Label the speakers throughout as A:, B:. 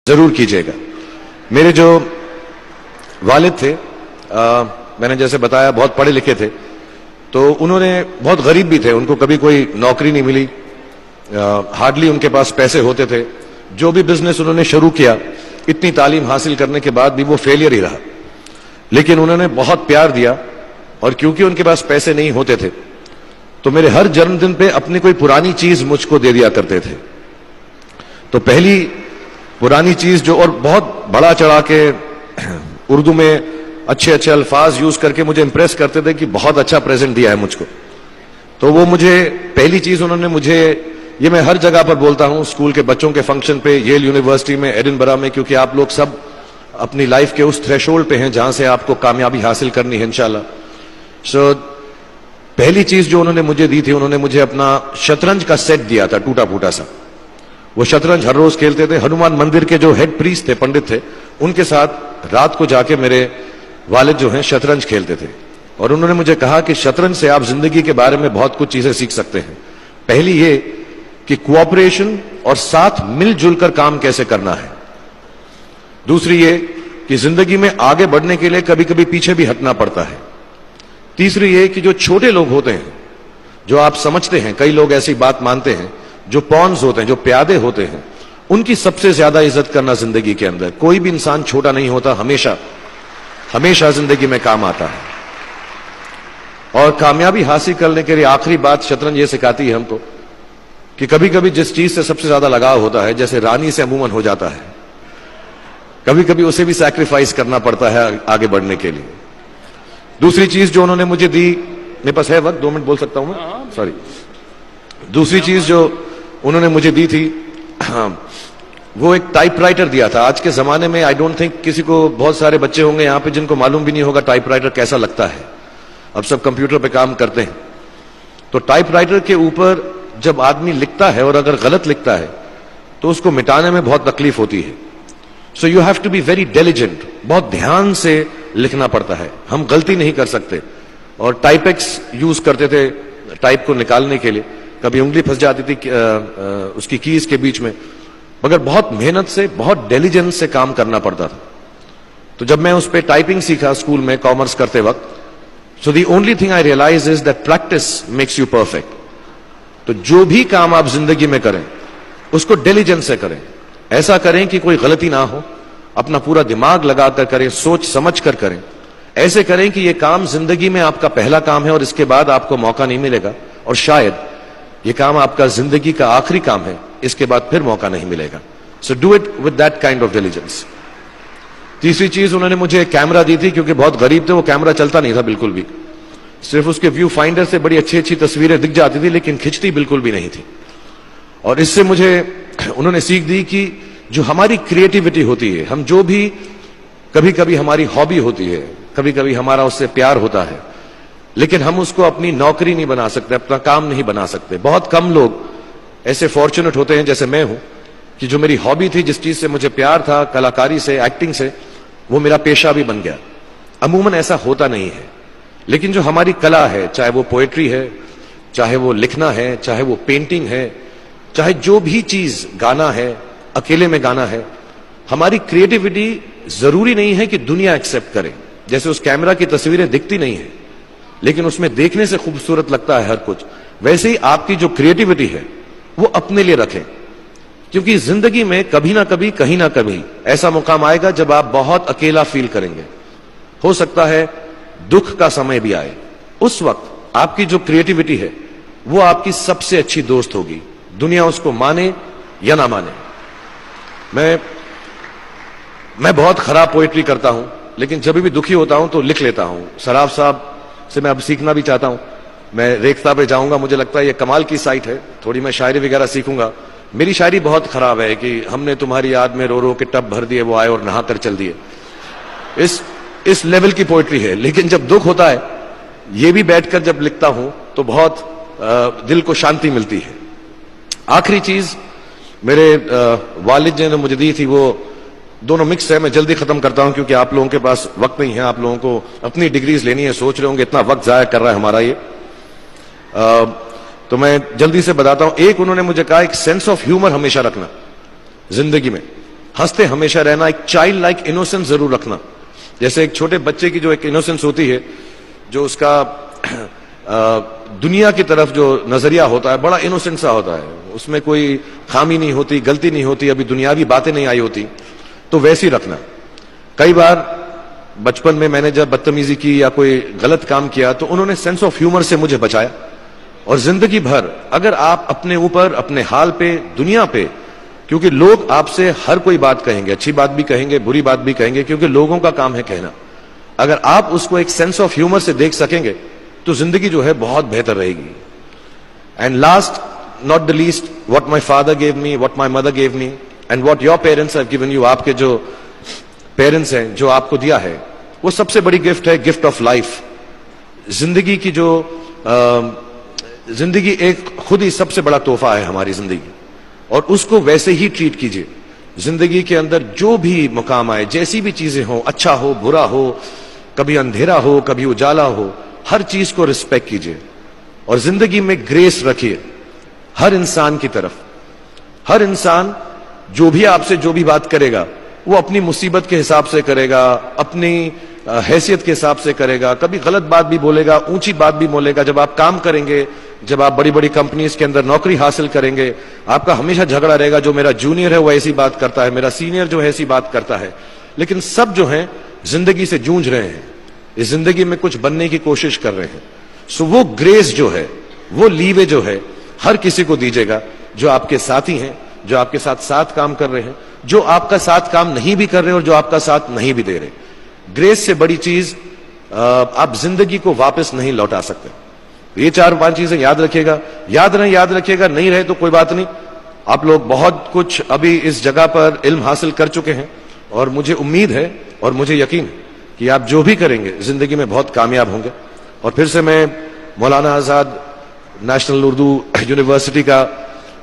A: जरूर कीजिएगा। मेरे जो वालिद थे, मैंने जैसे बताया बहुत पढ़े लिखे थे, तो उन्होंने बहुत गरीब भी थे, उनको कभी कोई नौकरी नहीं मिली, हार्डली उनके पास पैसे होते थे। जो भी बिजनेस उन्होंने शुरू किया, इतनी तालीम हासिल करने के बाद भी वो फेलियर ही रहा। लेकिन उन्होंने बहुत प्यार दिया, और क्योंकि उनके पास पैसे नहीं होते थे तो मेरे हर जन्मदिन पे अपनी कोई पुरानी चीज मुझको दे दिया करते थे। तो पहली पुरानी चीज जो, और बहुत बड़ा चढ़ा के उर्दू में अच्छे अच्छे अल्फाज यूज करके मुझे इंप्रेस करते थे कि बहुत अच्छा प्रेजेंट दिया है मुझको। तो वो मुझे पहली चीज उन्होंने मुझे, ये मैं हर जगह पर बोलता हूं, स्कूल के बच्चों के फंक्शन पे, येल यूनिवर्सिटी में, एडिनबरा में, क्योंकि आप लोग सब अपनी लाइफ के उस थ्रेशोल्ड पे हैं जहां से आपको कामयाबी हासिल करनी है इंशाल्लाह। सो पहली चीज जो उन्होंने मुझे दी थी, उन्होंने मुझे अपना शतरंज का सेट दिया था, टूटा फूटा सा। वो शतरंज हर रोज खेलते थे। हनुमान मंदिर के जो हेड प्रीस्ट थे, पंडित थे, उनके साथ रात को जाके मेरे वालिद जो हैं शतरंज खेलते थे। और उन्होंने मुझे कहा कि शतरंज से आप जिंदगी के बारे में बहुत कुछ चीजें सीख सकते हैं। पहली ये कि कोऑपरेशन और साथ मिलजुल कर काम कैसे करना है। दूसरी ये कि जिंदगी में आगे बढ़ने के लिए कभी कभी पीछे भी हटना पड़ता है। तीसरी ये कि जो छोटे लोग होते हैं, जो आप समझते हैं, कई लोग ऐसी बात मानते हैं, जो पॉन्स होते हैं, जो प्यादे होते हैं, उनकी सबसे ज्यादा इज्जत करना जिंदगी के अंदर। कोई भी इंसान छोटा नहीं होता, हमेशा हमेशा जिंदगी में काम आता है। और कामयाबी हासिल करने के लिए आखिरी बात शतरंज ये सिखाती है हमको कि कभी कभी जिस चीज से सबसे ज्यादा लगाव होता है, जैसे रानी से अमूमन हो जाता है, कभी कभी उसे भी सैक्रिफाइस करना पड़ता है आगे बढ़ने के लिए। दूसरी चीज जो उन्होंने मुझे दी, मेरे पास है वक्त, 2 मिनट बोल सकता हूं मैं, सॉरी। दूसरी चीज जो उन्होंने मुझे दी थी, वो एक टाइपराइटर दिया था। आज के जमाने में आई डोंट थिंक किसी को, बहुत सारे बच्चे होंगे यहां पे जिनको मालूम भी नहीं होगा टाइपराइटर कैसा लगता है। अब सब कंप्यूटर पे काम करते हैं। तो टाइपराइटर के ऊपर जब आदमी लिखता है और अगर गलत लिखता है तो उसको मिटाने में बहुत तकलीफ होती है। So you have to be very diligent, बहुत ध्यान से लिखना पड़ता है। हम गलती नहीं कर सकते। और टाइपेक्स यूज करते थे टाइप को निकालने के लिए, कभी उंगली फंस जाती थी उसकी कीज के बीच में, मगर बहुत मेहनत से, बहुत डेलिजेंस से काम करना पड़ता था। तो जब मैं उस पर टाइपिंग सीखा स्कूल में कॉमर्स करते वक्त, so the only thing I realize is that practice makes you perfect. तो जो भी काम आप जिंदगी में करें उसको डेलिजेंस से करें, ऐसा करें कि कोई गलती ना हो, अपना पूरा दिमाग लगाकर करें, सोच समझ कर करें। ऐसे करें कि यह काम जिंदगी में आपका पहला काम है और इसके बाद आपको मौका नहीं मिलेगा, और शायद यह काम आपका जिंदगी का आखिरी काम है, इसके बाद फिर मौका नहीं मिलेगा। So do it with that kind of diligence. तीसरी चीज उन्होंने मुझे कैमरा दी थी, क्योंकि बहुत गरीब थे, वो कैमरा चलता नहीं था बिल्कुल भी, सिर्फ उसके व्यू फाइंडर से बड़ी अच्छी अच्छी तस्वीरें दिख जाती थी, लेकिन खिंचती बिल्कुल भी नहीं थी। और इससे मुझे उन्होंने सीख दी कि जो हमारी क्रिएटिविटी होती है, हम जो भी, कभी कभी हमारी हॉबी होती है, कभी कभी हमारा उससे प्यार होता है, लेकिन हम उसको अपनी नौकरी नहीं बना सकते, अपना काम नहीं बना सकते। बहुत कम लोग ऐसे फॉर्चुनेट होते हैं जैसे मैं हूं कि जो मेरी हॉबी थी, जिस चीज से मुझे प्यार था, कलाकारी से, एक्टिंग से, वो मेरा पेशा भी बन गया। अमूमन ऐसा होता नहीं है। लेकिन जो हमारी कला है, चाहे वो पोएट्री है, चाहे वो लिखना है, चाहे वो पेंटिंग है, चाहे जो भी चीज, गाना है, अकेले में गाना है, हमारी क्रिएटिविटी जरूरी नहीं है कि दुनिया एक्सेप्ट करे। जैसे उस कैमरा की तस्वीरें दिखती नहीं है, लेकिन उसमें देखने से खूबसूरत लगता है हर कुछ, वैसे ही आपकी जो क्रिएटिविटी है वो अपने लिए रखें। क्योंकि जिंदगी में कभी ना कभी, कहीं ना कभी ऐसा मुकाम आएगा जब आप बहुत अकेला फील करेंगे। हो सकता है दुख का समय भी आए, उस वक्त आपकी जो क्रिएटिविटी है वो आपकी सबसे अच्छी दोस्त होगी, दुनिया उसको माने या ना माने। मैं बहुत खराब पोएट्री करता हूं, लेकिन जब भी दुखी होता हूं तो लिख लेता हूं। सराफ साहब से मैं अब सीखना भी चाहता हूं। मैं रेख्ता पे जाऊंगा, मुझे लगता है ये कमाल की साइट है, थोड़ी मैं शायरी वगैरह सीखूंगा। मेरी शायरी बहुत खराब है कि हमने तुम्हारी याद में रो रो के टब भर दिए, वो आए और नहा कर चल दिए। इस लेवल की पोएट्री है। लेकिन जब दुख होता है, ये भी बैठकर जब लिखता हूं तो बहुत दिल को शांति मिलती है। आखिरी चीज मेरे वालिद ने मुझे दी थी, वो दोनों मिक्स है, मैं जल्दी खत्म करता हूं क्योंकि आप लोगों के पास वक्त नहीं है, आप लोगों को अपनी डिग्रीज लेनी है, सोच रहे होंगे इतना वक्त जाया कर रहा है हमारा ये। तो मैं जल्दी से बताता हूं। एक, उन्होंने मुझे कहा एक सेंस ऑफ ह्यूमर हमेशा रखना जिंदगी में, हंसते हमेशा रहना, एक चाइल्ड लाइक इनोसेंस जरूर रखना। जैसे एक छोटे बच्चे की जो एक इनोसेंस होती है, जो उसका दुनिया की तरफ जो नजरिया होता है, बड़ा इनोसेंट सा होता है, उसमें कोई खामी नहीं होती, गलती नहीं होती, अभी दुनियावी बातें नहीं आई होती, तो वैसी रखना। कई बार बचपन में मैंने जब बदतमीजी की या कोई गलत काम किया तो उन्होंने सेंस ऑफ ह्यूमर से मुझे बचाया। और जिंदगी भर अगर आप अपने ऊपर, अपने हाल पे, दुनिया पे, क्योंकि लोग आपसे हर कोई बात कहेंगे, अच्छी बात भी कहेंगे, बुरी बात भी कहेंगे, क्योंकि लोगों का काम है कहना। अगर आप उसको एक सेंस ऑफ ह्यूमर से देख सकेंगे तो जिंदगी जो है बहुत बेहतर रहेगी। And last not the least, what my father gave me, what my mother gave me and what your parents have given you, आपके जो पेरेंट्स हैं जो आपको दिया है, वो सबसे बड़ी गिफ्ट है, गिफ्ट ऑफ लाइफ। जिंदगी की जो जिंदगी एक खुद ही सबसे बड़ा तोहफा है हमारी जिंदगी, और उसको वैसे ही ट्रीट कीजिए। जिंदगी के अंदर जो भी मुकाम आए, जैसी भी चीजें हो, अच्छा हो बुरा हो, कभी अंधेरा हो कभी उजाला हो, हर चीज को रिस्पेक्ट कीजिए और जिंदगी में ग्रेस रखिए हर इंसान की तरफ। हर इंसान जो भी आपसे जो भी बात करेगा वो अपनी मुसीबत के हिसाब से करेगा, अपनी हैसियत के हिसाब से करेगा, कभी गलत बात भी बोलेगा, ऊंची बात भी बोलेगा। जब आप काम करेंगे, जब आप बड़ी बड़ी कंपनीज के अंदर नौकरी हासिल करेंगे, आपका हमेशा झगड़ा रहेगा, जो मेरा जूनियर है वो ऐसी बात करता है, मेरा सीनियर जो है ऐसी बात करता है। लेकिन सब जो है जिंदगी से जूझ रहे हैं, इस जिंदगी में कुछ बनने की कोशिश कर रहे हैं। सो वो ग्रेस जो है, वो लीवे जो है, हर किसी को दीजिएगा जो आपके साथी हैं, जो आपके साथ साथ काम कर रहे हैं, जो आपका साथ काम नहीं भी कर रहे और जो आपका साथ नहीं भी दे रहे। ग्रेस से बड़ी चीज आप जिंदगी को वापस नहीं लौटा सकते। ये 4-5 चीजें याद रखिएगा। याद रखिएगा, नहीं रहे तो कोई बात नहीं। आप लोग बहुत कुछ अभी इस जगह पर इल्म हासिल कर चुके हैं और मुझे उम्मीद है और मुझे यकीन है कि आप जो भी करेंगे जिंदगी में बहुत कामयाब होंगे। और फिर से मैं मौलाना आजाद नेशनल उर्दू यूनिवर्सिटी का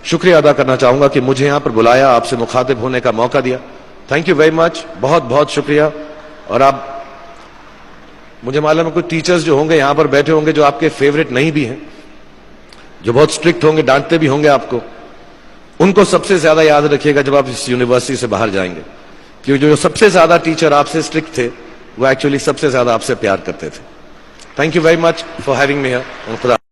A: शुक्रिया अदा करना चाहूंगा कि मुझे यहां पर बुलाया, आपसे मुखातिब होने का मौका दिया। थैंक यू वेरी मच, बहुत बहुत शुक्रिया। और आप, मुझे मालूम है कुछ टीचर्स जो होंगे यहां पर बैठे होंगे जो आपके फेवरेट नहीं भी हैं, जो बहुत स्ट्रिक्ट होंगे, डांटते भी होंगे आपको, उनको सबसे ज्यादा याद रखिएगा जब आप इस यूनिवर्सिटी से बाहर जाएंगे, क्योंकि जो सबसे ज्यादा टीचर आपसे स्ट्रिक्ट थे वो एक्चुअली सबसे ज्यादा आपसे प्यार करते थे। Thank you very much for having me here.